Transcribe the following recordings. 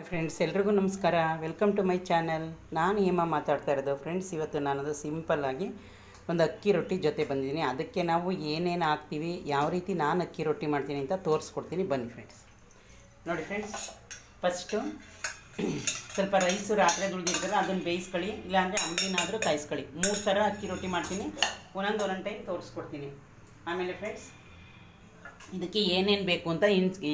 Friends, ಎಲ್ರಿಗೂ ನಮಸ್ಕಾರ. Welcome to my channel. ನಾನು ಹೇಮ ಮಾತಾಡ್ತಾ ಇರೋದು. ಫ್ರೆಂಡ್ಸ್, ಇವತ್ತು ನಾನದು ಸಿಂಪಲ್ಲಾಗಿ ಒಂದು ಅಕ್ಕಿ ರೊಟ್ಟಿ ಜೊತೆ ಬಂದಿದ್ದೀನಿ. ಅದಕ್ಕೆ ನಾವು ಏನೇನು ಹಾಕ್ತೀವಿ, ಯಾವ ರೀತಿ ನಾನು ಅಕ್ಕಿ ರೊಟ್ಟಿ ಮಾಡ್ತೀನಿ ಅಂತ ತೋರಿಸ್ಕೊಡ್ತೀನಿ. ಬನ್ನಿ ಫ್ರೆಂಡ್ಸ್. ನೋಡಿ ಫ್ರೆಂಡ್ಸ್, ಫಸ್ಟು ಸ್ವಲ್ಪ ರೈಸು ರಾತ್ರಿ ದುಡ್ದಿರ್ತಾರೆ, ಅದನ್ನು ಬೇಯಿಸ್ಕೊಳ್ಳಿ. ಇಲ್ಲಾಂದರೆ ಅಂಬ್ಲಿನಾದರೂ ಕಾಯಿಸ್ಕೊಳ್ಳಿ. 3 ಥರ ಅಕ್ಕಿ ರೊಟ್ಟಿ ಮಾಡ್ತೀನಿ. ಒಂದೊಂದು ಟೈಮ್ ತೋರಿಸ್ಕೊಡ್ತೀನಿ. ಆಮೇಲೆ ಫ್ರೆಂಡ್ಸ್, ಇದಕ್ಕೆ ಏನೇನು ಬೇಕು ಅಂತ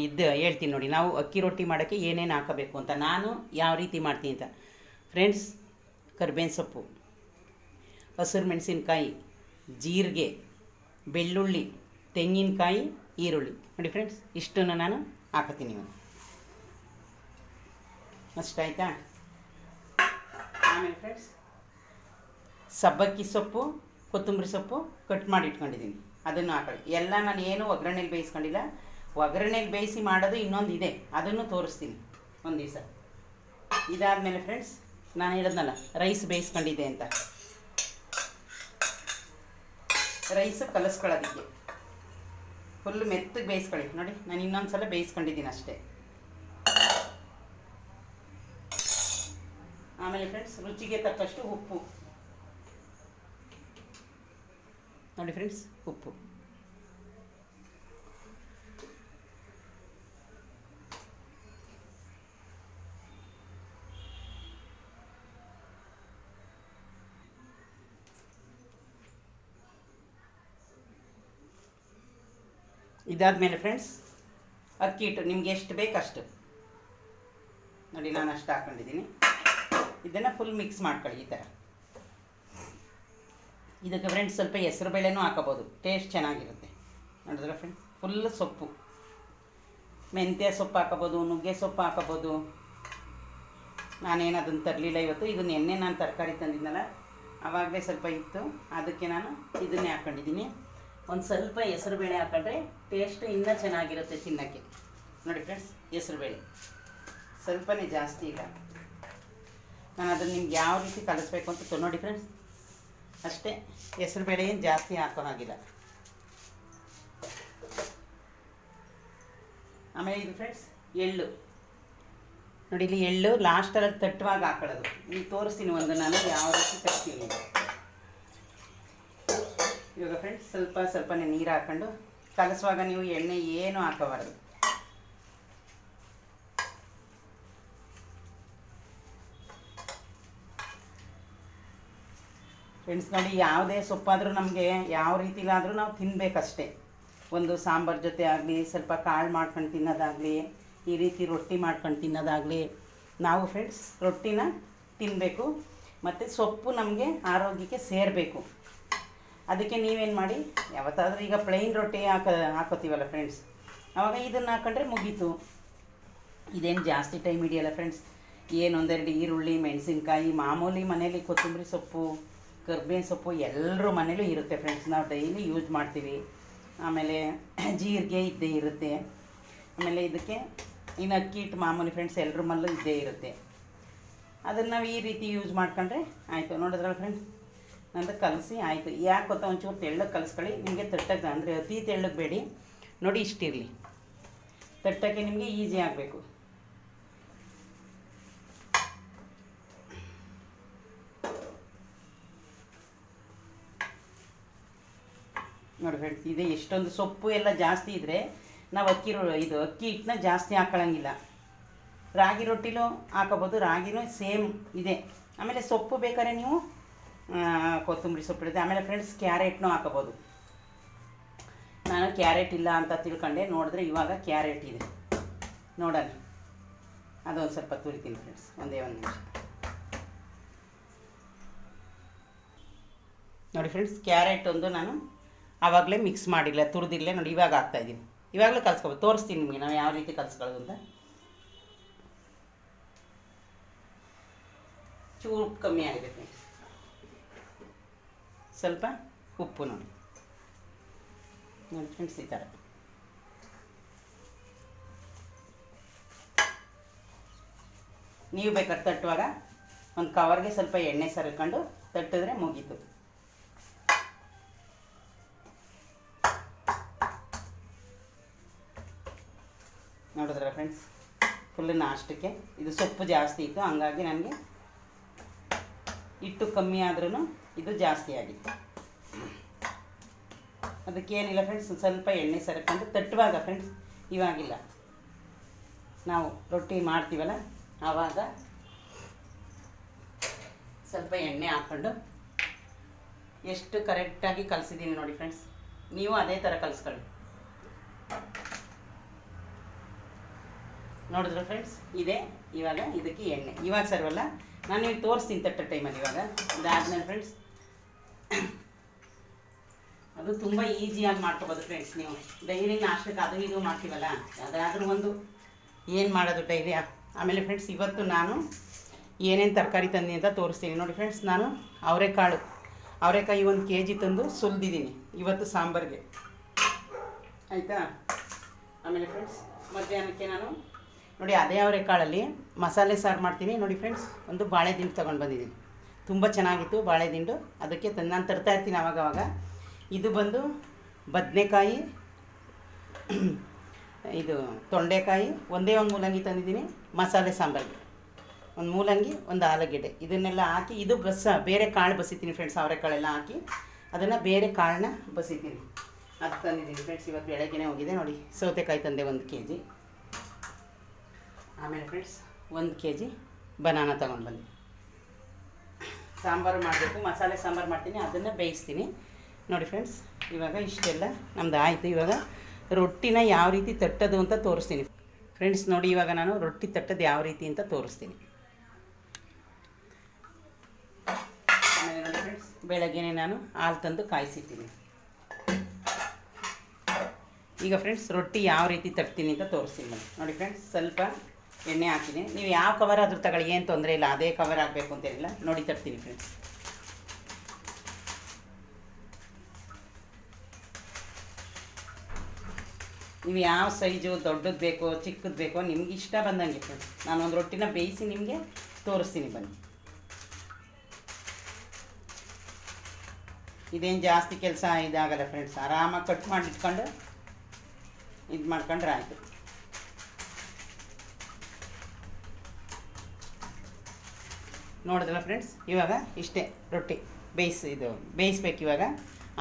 ಇದು ಹೇಳ್ತೀನಿ ನೋಡಿ. ನಾವು ಅಕ್ಕಿ ರೊಟ್ಟಿ ಮಾಡೋಕ್ಕೆ ಏನೇನು ಹಾಕಬೇಕು ಅಂತ, ನಾನು ಯಾವ ರೀತಿ ಮಾಡ್ತೀನಿ ಅಂತ. ಫ್ರೆಂಡ್ಸ್, ಕರ್ಬೇವಿನ ಸೊಪ್ಪು, ಹಸಿರು ಮೆಣಸಿನ್ಕಾಯಿ, ಜೀರಿಗೆ, ಬೆಳ್ಳುಳ್ಳಿ, ತೆಂಗಿನಕಾಯಿ, ಈರುಳ್ಳಿ. ನೋಡಿ ಫ್ರೆಂಡ್ಸ್, ಇಷ್ಟನ್ನು ನಾನು ಹಾಕತ್ತೀನಿ. ಅಷ್ಟಾಯ್ತಾ? ಆಮೇಲೆ ಫ್ರೆಂಡ್ಸ್, ಸಬ್ಬಕ್ಕಿ ಸೊಪ್ಪು, ಕೊತ್ತಂಬರಿ ಸೊಪ್ಪು ಕಟ್ ಮಾಡಿ ಇಟ್ಕೊಂಡಿದ್ದೀನಿ, ಅದನ್ನು ಹಾಕೊಳ್ಳಿ. ಎಲ್ಲ ನಾನು ಏನು ಒಗ್ಗರಣೆಲಿ ಬೇಯಿಸ್ಕೊಂಡಿಲ್ಲ. ಒಗ್ಗರಣೆಲಿ ಬೇಯಿಸಿ ಮಾಡೋದು ಇನ್ನೊಂದು ಇದೆ, ಅದನ್ನು ತೋರಿಸ್ತೀನಿ ಒಂದು ದಿವಸ. ಇದಾದಮೇಲೆ ಫ್ರೆಂಡ್ಸ್, ನಾನು ಹೇಳಿದ್ನಲ್ಲ ರೈಸ್ ಬೇಯಿಸ್ಕೊಂಡಿದ್ದೆ ಅಂತ, ರೈಸ್ ಕಲಿಸ್ಕೊಳ್ಳೋದಕ್ಕೆ ಫುಲ್ ಮೆತ್ತಗೆ ಬೇಯಿಸ್ಕೊಳ್ಳಿ. ನೋಡಿ, ನಾನು ಇನ್ನೊಂದು ಸಲ ಬೇಯಿಸ್ಕೊಂಡಿದ್ದೀನಿ ಅಷ್ಟೇ. ಆಮೇಲೆ ಫ್ರೆಂಡ್ಸ್, ರುಚಿಗೆ ತಕ್ಕಷ್ಟು ಉಪ್ಪು. ನೋಡಿ ಫ್ರೆಂಡ್ಸ್, ಉಪ್ಪು. ಇದಾದಮೇಲೆ ಫ್ರೆಂಡ್ಸ್, ಅಕ್ಕಿ ಹಿಟ್ಟು ನಿಮ್ಗೆ ಎಷ್ಟು ಬೇಕು ಅಷ್ಟು. ನೋಡಿ, ನಾನು ಅಷ್ಟು ಹಾಕ್ಕೊಂಡಿದ್ದೀನಿ. ಇದನ್ನು ಫುಲ್ ಮಿಕ್ಸ್ ಮಾಡ್ಕೊಳ್ಳಿ ಈ ಥರ. ಇದಕ್ಕೆ ಫ್ರೆಂಡ್ಸ್ ಸ್ವಲ್ಪ ಹೆಸರು ಬೇಳೆನೂ ಹಾಕೋಬೋದು, ಟೇಸ್ಟ್ ಚೆನ್ನಾಗಿರುತ್ತೆ. ನೋಡಿದ್ರೆ ಫ್ರೆಂಡ್ಸ್, ಫುಲ್ ಸೊಪ್ಪು, ಮೆಂತ್ಯ ಸೊಪ್ಪು ಹಾಕೋಬೋದು, ನುಗ್ಗೆ ಸೊಪ್ಪು ಹಾಕೋಬೋದು. ನಾನೇನು ಅದನ್ನು ತರಲಿಲ್ಲ ಇವತ್ತು. ಇದನ್ನು ಎಣ್ಣೆ ನಾನು ತರಕಾರಿ ತಂದಿದ್ನಲ್ಲ, ಆವಾಗಲೇ ಸ್ವಲ್ಪ ಇತ್ತು, ಅದಕ್ಕೆ ನಾನು ಇದನ್ನೇ ಹಾಕ್ಕೊಂಡಿದ್ದೀನಿ. ಒಂದು ಸ್ವಲ್ಪ ಹೆಸರು ಬೇಳೆ ಹಾಕೊಂಡ್ರೆ ಟೇಸ್ಟ್ ಇನ್ನೂ ಚೆನ್ನಾಗಿರುತ್ತೆ ತಿನ್ನೋಕ್ಕೆ. ನೋಡಿ ಫ್ರೆಂಡ್ಸ್, ಹೆಸರು ಬೇಳೆ ಸ್ವಲ್ಪನೇ, ಜಾಸ್ತಿ ಇಲ್ಲ. ನಾನು ಅದನ್ನು ನಿಮ್ಗೆ ಯಾವ ರೀತಿ ಕಲಿಸ್ಬೇಕು ಅಂತ ನೋಡಿ ಫ್ರೆಂಡ್ಸ್, ಅಷ್ಟೇ. ಹೆಸರು ಬೇಳೆ ಏನು ಜಾಸ್ತಿ ಹಾಕೋ ಹಾಗಿಲ್ಲ. ಆಮೇಲೆ ಇದು ಫ್ರೆಂಡ್ಸ್, ಎಳ್ಳು. ನೋಡಿ, ಇಲ್ಲಿ ಎಳ್ಳು ಲಾಸ್ಟಲ್ಲಿ ತಟ್ಟುವಾಗ ಹಾಕೊಳ್ಳೋದು. ಈಗ ತೋರಿಸ್ತೀನಿ ಒಂದು ನಾನು ಯಾವ ರೀತಿ ತರ್ತೀನಿ. ಇವಾಗ ಫ್ರೆಂಡ್ಸ್, ಸ್ವಲ್ಪನೇ ನೀರು ಹಾಕ್ಕೊಂಡು ಕಲಸುವಾಗ ನೀವು ಎಣ್ಣೆ ಏನು ಹಾಕೋಬಾರ್ದು. ಫ್ರೆಂಡ್ಸ್, ನೋಡಿ, ಯಾವುದೇ ಸೊಪ್ಪಾದರೂ ನಮಗೆ ಯಾವ ರೀತಿಲಾದರೂ ನಾವು ತಿನ್ನಬೇಕಷ್ಟೇ. ಒಂದು ಸಾಂಬಾರು ಜೊತೆ ಆಗಲಿ, ಸ್ವಲ್ಪ ಕಾಳು ಮಾಡ್ಕೊಂಡು ತಿನ್ನೋದಾಗಲಿ, ಈ ರೀತಿ ರೊಟ್ಟಿ ಮಾಡ್ಕೊಂಡು ತಿನ್ನೋದಾಗಲಿ, ನಾವು ಫ್ರೆಂಡ್ಸ್ ರೊಟ್ಟಿನ ತಿನ್ನಬೇಕು. ಮತ್ತು ಸೊಪ್ಪು ನಮಗೆ ಆರೋಗ್ಯಕ್ಕೆ ಸೇರಬೇಕು. ಅದಕ್ಕೆ ನೀವೇನು ಮಾಡಿ, ಯಾವತ್ತಾದರೂ ಈಗ ಪ್ಲೈನ್ ರೊಟ್ಟಿ ಹಾಕೋತೀವಲ್ಲ ಫ್ರೆಂಡ್ಸ್, ಆವಾಗ ಇದನ್ನು ಹಾಕೊಂಡ್ರೆ ಮುಗೀತು. ಇದೇನು ಜಾಸ್ತಿ ಟೈಮ್ ಹಿಡಿಯಲ್ಲ ಫ್ರೆಂಡ್ಸ್. ಒಂದೆರಡು ಈರುಳ್ಳಿ, ಮೆಣಸಿನ್ಕಾಯಿ, ಮಾಮೂಲಿ ಮನೇಲಿ ಕೊತ್ತಂಬರಿ ಸೊಪ್ಪು, ಕರ್ಬೇವಿನ ಸೊಪ್ಪು ಎಲ್ಲರ ಮನೇಲೂ ಇರುತ್ತೆ ಫ್ರೆಂಡ್ಸ್. ನಾವು ಡೈಲಿ ಯೂಸ್ ಮಾಡ್ತೀವಿ. ಆಮೇಲೆ ಜೀರಿಗೆ ಇದ್ದೇ ಇರುತ್ತೆ. ಆಮೇಲೆ ಇದಕ್ಕೆ ಇನ್ನು ಅಕ್ಕಿ ಹಿಟ್ಟು ಮಾಮೂಲಿ ಫ್ರೆಂಡ್ಸ್, ಎಲ್ಲರ ಮನೇಲೂ ಇದ್ದೇ ಇರುತ್ತೆ. ಅದನ್ನು ನಾವು ಈ ರೀತಿ ಯೂಸ್ ಮಾಡ್ಕೊಂಡ್ರೆ ಆಯಿತು. ನೋಡಿದ್ರಲ್ಲ ಫ್ರೆಂಡ್ಸ್, ನಂದು ಕಲಸಿ ಆಯಿತು. ಯಾಕೆ ಗೊತ್ತಾ, ಒಂಚೂರು ತೆಳ್ಳಗೆ ಕಲಿಸ್ಕೊಳ್ಳಿ. ನಿಮಗೆ ತಟ್ಟಕ್ಕೆ ಅಂದರೆ ಅತಿ ತೆಳ್ಳಗೆ ಬೇಡಿ. ನೋಡಿ, ಇಷ್ಟಿರಲಿ. ತಟ್ಟಕ್ಕೆ ನಿಮಗೆ ಈಸಿ ಆಗಬೇಕು. ನೋಡಿ ಫ್ರೆಂಡ್ಸ್, ಇದೆ ಎಷ್ಟೊಂದು ಸೊಪ್ಪು ಎಲ್ಲ ಜಾಸ್ತಿ ಇದ್ದರೆ ನಾವು ಅಕ್ಕಿ ಹಿಟ್ಟನ್ನ ಜಾಸ್ತಿ ಹಾಕೊಳ್ಳಂಗಿಲ್ಲ. ರಾಗಿ ರೊಟ್ಟಿಲೂ ಹಾಕೋಬೋದು, ರಾಗಿನೂ ಸೇಮ್ ಇದೆ. ಆಮೇಲೆ ಸೊಪ್ಪು ಬೇಕಾದ್ರೆ ನೀವು ಕೊತ್ತಂಬರಿ ಸೊಪ್ಪು ಇರುತ್ತೆ. ಆಮೇಲೆ ಫ್ರೆಂಡ್ಸ್, ಕ್ಯಾರೆಟ್ನೂ ಹಾಕೋಬೋದು. ನಾನು ಕ್ಯಾರೆಟ್ ಇಲ್ಲ ಅಂತ ತಿಳ್ಕೊಂಡೆ, ನೋಡಿದ್ರೆ ಇವಾಗ ಕ್ಯಾರೆಟ್ ಇದೆ. ನೋಡೋಣ, ಅದೊಂದು ಸ್ವಲ್ಪ ತುರಿತೀನಿ ಫ್ರೆಂಡ್ಸ್, ಒಂದೇ ಒಂದು ನಿಮಿಷ. ನೋಡಿ ಫ್ರೆಂಡ್ಸ್, ಕ್ಯಾರೆಟ್ ಒಂದು ನಾನು ಆವಾಗಲೇ ಮಿಕ್ಸ್ ಮಾಡಿಲ್ಲ, ತುರಿದಿಲ್ಲ. ನೋಡಿ, ಇವಾಗ ಹಾಕ್ತಾಯಿದ್ದೀನಿ. ಇವಾಗಲೇ ಕಲಿಸ್ಕೊಬೋದು. ತೋರಿಸ್ತೀನಿ ನಿಮಗೆ ನಾವು ಯಾವ ರೀತಿ ಕಲಿಸ್ಕೊಳ್ಳೋದು ಅಂತ. ಚೂರು ಕಮ್ಮಿ ಆಗಿದೆ ಫ್ರೆಂಡ್ಸ್. ಸ್ವಲ್ಪ ಉಪ್ಪು ನೋಡಿ ಫ್ರೆಂಡ್ಸ್, ಈ ಥರ. ನೀವು ಬೇಕಾದ್ರೆ ತಟ್ಟುವಾಗ ಒಂದು ಕವರ್ಗೆ ಸ್ವಲ್ಪ ಎಣ್ಣೆ ಸರಿಕೊಂಡು ತಟ್ಟಿದ್ರೆ ಮುಗೀತು. ನೋಡಿದ್ರೆ ಫ್ರೆಂಡ್ಸ್, ಫುಲ್ ನಾಷ್ಟಕ್ಕೆ. ಇದು ಸೊಪ್ಪು ಜಾಸ್ತಿ ಇತ್ತು, ಹಂಗಾಗಿ ನನಗೆ ಹಿಟ್ಟು ಕಮ್ಮಿ ಆದ್ರೂ ಇದು ಜಾಸ್ತಿ ಆಗಿತ್ತು. ಅದಕ್ಕೇನಿಲ್ಲ ಫ್ರೆಂಡ್ಸ್, ಸ್ವಲ್ಪ ಎಣ್ಣೆ ಸರಕೊಂಡು ತಟ್ಟುವಾಗ ಫ್ರೆಂಡ್ಸ್, ಇವಾಗಿಲ್ಲ, ನಾವು ರೊಟ್ಟಿ ಮಾಡ್ತೀವಲ್ಲ ಆವಾಗ ಸ್ವಲ್ಪ ಎಣ್ಣೆ ಹಾಕ್ಕೊಂಡು ಎಷ್ಟು ಕರೆಕ್ಟಾಗಿ ಕಲಸಿದ್ದೀನಿ ನೋಡಿ ಫ್ರೆಂಡ್ಸ್. ನೀವು ಅದೇ ಥರ ಕಲಿಸ್ಕೊಳ್ಳಿ. ನೋಡಿದ್ರೆ ಫ್ರೆಂಡ್ಸ್, ಇದೆ ಇವಾಗ ಇದಕ್ಕೆ ಎಣ್ಣೆ. ಇವಾಗ ಸರ್ವಲ್ಲ, ನಾನು ನಿಮಗೆ ತೋರಿಸ್ತೀನಿ ತಟ್ಟೋ ಟೈಮಲ್ಲಿ. ಇವಾಗ ಇದಾದ್ಮೇಲೆ ಫ್ರೆಂಡ್ಸ್, ಅದು ತುಂಬ ಈಸಿಯಾಗಿ ಮಾಡ್ಕೊಬೋದು ಫ್ರೆಂಡ್ಸ್. ನೀವು ಡೈಲಿ ನಾಷ್ಟಕ್ಕೆ ಅದು ಇದು ಮಾಡ್ತೀವಲ್ಲ, ಅದಾದರೂ ಒಂದು ಏನು ಮಾಡೋದು ಡೈಲಿ. ಆಮೇಲೆ ಫ್ರೆಂಡ್ಸ್, ಇವತ್ತು ನಾನು ಏನೇನು ತರಕಾರಿ ತಂದಿ ಅಂತ ತೋರಿಸ್ತೀನಿ ನೋಡಿ ಫ್ರೆಂಡ್ಸ್. ನಾನು ಅವರೆಕಾಯಿ 1 kg ತಂದು ಸುಲಿದಿದ್ದೀನಿ ಇವತ್ತು ಸಾಂಬಾರಿಗೆ, ಆಯಿತಾ. ಆಮೇಲೆ ಫ್ರೆಂಡ್ಸ್, ಮಧ್ಯಾಹ್ನಕ್ಕೆ ನಾನು ನೋಡಿ ಅದೇ ಅವರೆಕಾಳಲ್ಲಿ ಮಸಾಲೆ ಸಾರು ಮಾಡ್ತೀನಿ ನೋಡಿ ಫ್ರೆಂಡ್ಸ್. ಒಂದು ಬಾಳೆದಿಂಡು ತೊಗೊಂಡು ಬಂದಿದ್ದೀನಿ, ತುಂಬ ಚೆನ್ನಾಗಿತ್ತು ಬಾಳೆದಿಂಡು. ಅದಕ್ಕೆ ನಾನು ತರ್ತಾ ಇರ್ತೀನಿ ಆವಾಗವಾಗ. ಇದು ಬಂದು ಬದನೆಕಾಯಿ, ಇದು ತೊಂಡೆಕಾಯಿ, ಒಂದೇ ಒಂದು ಮೂಲಂಗಿ ತಂದಿದ್ದೀನಿ ಮಸಾಲೆ ಸಾಂಬಾರಿಗೆ. ಒಂದು ಮೂಲಂಗಿ, ಒಂದು ಆಲೂಗೆಡ್ಡೆ, ಇದನ್ನೆಲ್ಲ ಹಾಕಿ ಇದು ಬೇರೆ ಕಾಳು ಬಸಿತೀನಿ ಫ್ರೆಂಡ್ಸ್. ಅವರೆಕಾಳೆಲ್ಲ ಹಾಕಿ ಅದನ್ನು ಬೇರೆ ಕಾಳನ್ನ ಬಸಿತೀನಿ. ಅದು ತಂದಿದ್ದೀನಿ ಫ್ರೆಂಡ್ಸ್. ಇವತ್ತು ಬೆಳಗ್ಗೆನೇ ಹೋಗಿದೆ ನೋಡಿ. ಸೌತೆಕಾಯಿ ತಂದೆ 1 kg. ಆಮೇಲೆ ಫ್ರೆಂಡ್ಸ್ 1 kg ಬನಾನ ತೊಗೊಂಡು ಬಂದು ಸಾಂಬಾರು ಮಾಡಬೇಕು. ಮಸಾಲೆ ಸಾಂಬಾರು ಮಾಡ್ತೀನಿ, ಅದನ್ನು ಬೇಯಿಸ್ತೀನಿ ನೋಡಿ ಫ್ರೆಂಡ್ಸ್. ಇವಾಗ ಇಷ್ಟೆಲ್ಲ ನಮ್ಮದು ಆಯಿತು. ಇವಾಗ ರೊಟ್ಟಿನ ಯಾವ ರೀತಿ ತಟ್ಟೋದು ಅಂತ ತೋರಿಸ್ತೀನಿ ಫ್ರೆಂಡ್ಸ್. ನೋಡಿ ಇವಾಗ ನಾನು ರೊಟ್ಟಿ ತಟ್ಟೋದು ಯಾವ ರೀತಿ ಅಂತ ತೋರಿಸ್ತೀನಿ. ಆಮೇಲೆ ನೋಡಿ ಫ್ರೆಂಡ್ಸ್, ಬೆಳಗ್ಗೆನೇ ನಾನು ಹಾಲು ತಂದು ಕಾಯಿಸಿದ್ದೀನಿ. ಈಗ ಫ್ರೆಂಡ್ಸ್, ರೊಟ್ಟಿ ಯಾವ ರೀತಿ ತಟ್ತೀನಿ ಅಂತ ತೋರಿಸ್ತೀನಿ ನೋಡಿ ಫ್ರೆಂಡ್ಸ್. ಸ್ವಲ್ಪ ಎಣ್ಣೆ ಹಾಕ್ತೀನಿ. ನೀವು ಯಾವ ಕವರ್ ಆದರೂ ತಗೊಳ್ಳಿ, ಏನು ತೊಂದರೆ ಇಲ್ಲ. ಅದೇ ಕವರ್ ಆಗಬೇಕು ಅಂತೇನಿಲ್ಲ. ನೋಡಿ ತಟ್ತೀನಿ ಫ್ರೆಂಡ್ಸ್. ನೀವು ಯಾವ ಸೈಜು, ದೊಡ್ಡದು ಬೇಕೋ ಚಿಕ್ಕದು ಬೇಕೋ ನಿಮ್ಗೆ ಇಷ್ಟ ಬಂದಂಗೆ ಫ್ರೆಂಡ್ಸ್. ನಾನೊಂದು ರೊಟ್ಟಿನ ಬೇಯಿಸಿ ನಿಮಗೆ ತೋರಿಸ್ತೀನಿ ಬನ್ನಿ. ಇದೇನು ಜಾಸ್ತಿ ಕೆಲಸ ಇದಾಗಲ್ಲ ಫ್ರೆಂಡ್ಸ್. ಆರಾಮಾಗಿ ಕಟ್ ಮಾಡಿ ಇಟ್ಕೊಂಡು ಇದು ಮಾಡ್ಕೊಂಡ್ರೆ ಆಯಿತು. ನೋಡಿದ್ರಲ್ಲ ಫ್ರೆಂಡ್ಸ್, ಇವಾಗ ಇಷ್ಟೇ ರೊಟ್ಟಿ ಬೇಯಿಸ್ಬೇಕು ಇವಾಗ.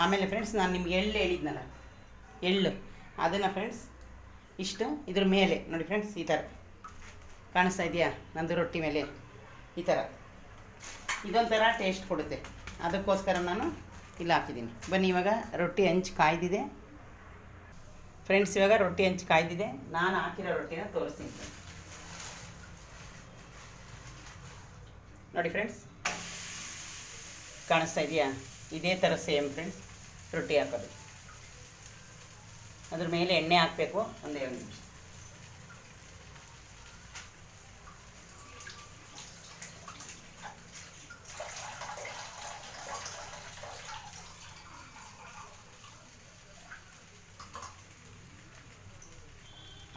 ಆಮೇಲೆ ಫ್ರೆಂಡ್ಸ್, ನಾನು ನಿಮ್ಗೆ ಎಳ್ಳು ಹೇಳಿದ್ನಲ್ಲ, ಎಳ್ಳು, ಅದನ್ನು ಫ್ರೆಂಡ್ಸ್ ಇಷ್ಟು ಇದ್ರ ಮೇಲೆ ನೋಡಿ ಫ್ರೆಂಡ್ಸ್, ಈ ಥರ ಕಾಣಿಸ್ತಾ ಇದೆಯಾ ನಂದು ರೊಟ್ಟಿ ಮೇಲೆ ಈ ಥರ. ಇದೊಂಥರ ಟೇಸ್ಟ್ ಕೊಡುತ್ತೆ, ಅದಕ್ಕೋಸ್ಕರ ನಾನು ಇಲ್ಲಿ ಹಾಕಿದ್ದೀನಿ. ಬನ್ನಿ, ಇವಾಗ ರೊಟ್ಟಿ ಹಂಚು ಕಾಯ್ದಿದೆ ಫ್ರೆಂಡ್ಸ್. ಇವಾಗ ರೊಟ್ಟಿ ಹಂಚು ಕಾಯ್ದಿದೆ. ನಾನು ಹಾಕಿರೋ ರೊಟ್ಟಿನ ತೋರಿಸ್ತೀನಿ ನೋಡಿ ಫ್ರೆಂಡ್ಸ್. ಕಾಣಿಸ್ತಾ ಇದೆಯಾ? ಇದೇ ಥರ ಸೇಮ್ ಫ್ರೆಂಡ್ಸ್ ರೊಟ್ಟಿ ಹಾಕೋದು. ಅದ್ರ ಮೇಲೆ ಎಣ್ಣೆ ಹಾಕಬೇಕು ಒಂದು 2 ನಿಮಿಷ.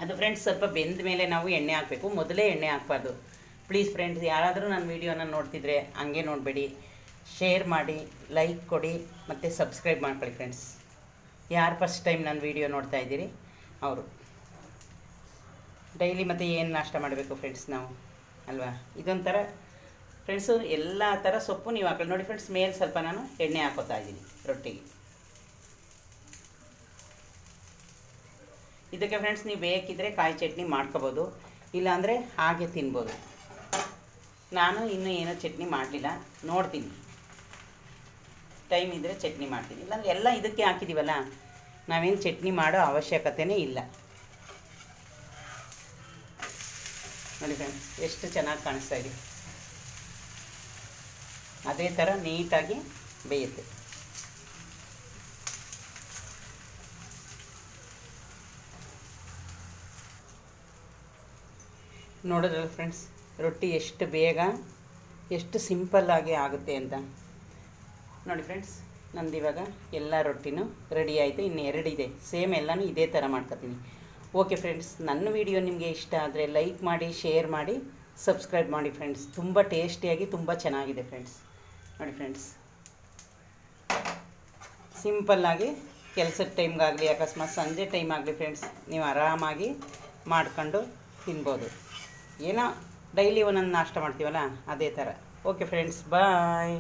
ಅದು ಫ್ರೆಂಡ್ಸ್ ಸ್ವಲ್ಪ ಬೆಂದ ಮೇಲೆ ನಾವು ಎಣ್ಣೆ ಹಾಕಬೇಕು, ಮೊದಲೇ ಎಣ್ಣೆ ಹಾಕಬಾರ್ದು ಪ್ಲೀಸ್ ಫ್ರೆಂಡ್ಸ್. ಯಾರಾದರೂ ನನ್ನ ವೀಡಿಯೋನ ನೋಡ್ತಿದ್ರೆ ಹಂಗೆ ನೋಡಬೇಡಿ, ಶೇರ್ ಮಾಡಿ, ಲೈಕ್ ಕೊಡಿ ಮತ್ತು ಸಬ್ಸ್ಕ್ರೈಬ್ ಮಾಡ್ಕೊಳ್ಳಿ ಫ್ರೆಂಡ್ಸ್. ಯಾರು ಫಸ್ಟ್ ಟೈಮ್ ನನ್ನ ವೀಡಿಯೋ ನೋಡ್ತಾ ಇದ್ದೀರಿ ಅವರು. ಡೈಲಿ ಮತ್ತು ಏನು ನಾಷ್ಟ ಮಾಡಬೇಕು ಫ್ರೆಂಡ್ಸ್ ನಾವು ಅಲ್ವಾ. ಇದೊಂಥರ ಫ್ರೆಂಡ್ಸು ಎಲ್ಲ ಥರ ಸೊಪ್ಪು ನೀವು ಹಾಕೊಳ್ಳಿ ನೋಡಿ ಫ್ರೆಂಡ್ಸ್. ಮೇಲೆ ಸ್ವಲ್ಪ ನಾನು ಎಣ್ಣೆ ಹಾಕೋತಾ ಇದ್ದೀನಿ ರೊಟ್ಟಿಗೆ. ಇದಕ್ಕೆ ಫ್ರೆಂಡ್ಸ್ ನೀವು ಬೇಕಿದ್ದರೆ ಕಾಯಿ ಚಟ್ನಿ ಮಾಡ್ಕೋಬೋದು, ಇಲ್ಲಾಂದರೆ ಹಾಗೆ ತಿನ್ಬೋದು. ನಾನು ಇನ್ನೂ ಏನೋ ಚಟ್ನಿ ಮಾಡಲಿಲ್ಲ, ನೋಡ್ತೀನಿ, ಟೈಮ್ ಇದ್ದರೆ ಚಟ್ನಿ ಮಾಡ್ತೀನಿ. ಇಲ್ಲಾಂದರೆ ಎಲ್ಲ ಇದಕ್ಕೆ ಹಾಕಿದ್ದೀವಲ್ಲ, ನಾವೇನು ಚಟ್ನಿ ಮಾಡೋ ಅವಶ್ಯಕತೆಯೇ ಇಲ್ಲ ನೋಡಿ ಫ್ರೆಂಡ್ಸ್. ಎಷ್ಟು ಚೆನ್ನಾಗಿ ಕಾಣಿಸ್ತಾ ಇದೆ. ಅದೇ ಥರ ನೀಟಾಗಿ ಬೇಯುತ್ತೆ. ನೋಡಿದ್ರಲ್ಲ ಫ್ರೆಂಡ್ಸ್, ರೊಟ್ಟಿ ಎಷ್ಟು ಬೇಗ ಎಷ್ಟು ಸಿಂಪಲ್ಲಾಗಿ ಆಗುತ್ತೆ ಅಂತ ನೋಡಿ ಫ್ರೆಂಡ್ಸ್. ನಂದು ಇವಾಗ ಎಲ್ಲ ರೊಟ್ಟಿನೂ ರೆಡಿ ಆಯಿತು. ಇನ್ನು 2 ಇದೆ, ಸೇಮ್ ಎಲ್ಲನೂ ಇದೇ ಥರ ಮಾಡ್ಕೊತೀನಿ. ಓಕೆ ಫ್ರೆಂಡ್ಸ್, ನನ್ನ ವೀಡಿಯೋ ನಿಮಗೆ ಇಷ್ಟ ಆದರೆ ಲೈಕ್ ಮಾಡಿ, ಶೇರ್ ಮಾಡಿ, ಸಬ್ಸ್ಕ್ರೈಬ್ ಮಾಡಿ ಫ್ರೆಂಡ್ಸ್. ತುಂಬ ಟೇಸ್ಟಿಯಾಗಿ ತುಂಬ ಚೆನ್ನಾಗಿದೆ ಫ್ರೆಂಡ್ಸ್. ನೋಡಿ ಫ್ರೆಂಡ್ಸ್, ಸಿಂಪಲ್ಲಾಗಿ ಕೆಲಸದ ಟೈಮ್ಗಾಗಲಿ ಅಕಸ್ಮಾತ್ ಸಂಜೆ ಟೈಮ್ ಆಗಲಿ ಫ್ರೆಂಡ್ಸ್, ನೀವು ಆರಾಮಾಗಿ ಮಾಡ್ಕೊಂಡು ತಿನ್ಬೋದು. ಏನೋ ಡೈಲಿ ಒಂದೊಂದು ನಾಷ್ಟ ಮಾಡ್ತೀವಲ್ಲ ಅದೇ ಥರ. ಓಕೆ ಫ್ರೆಂಡ್ಸ್, ಬಾಯ್.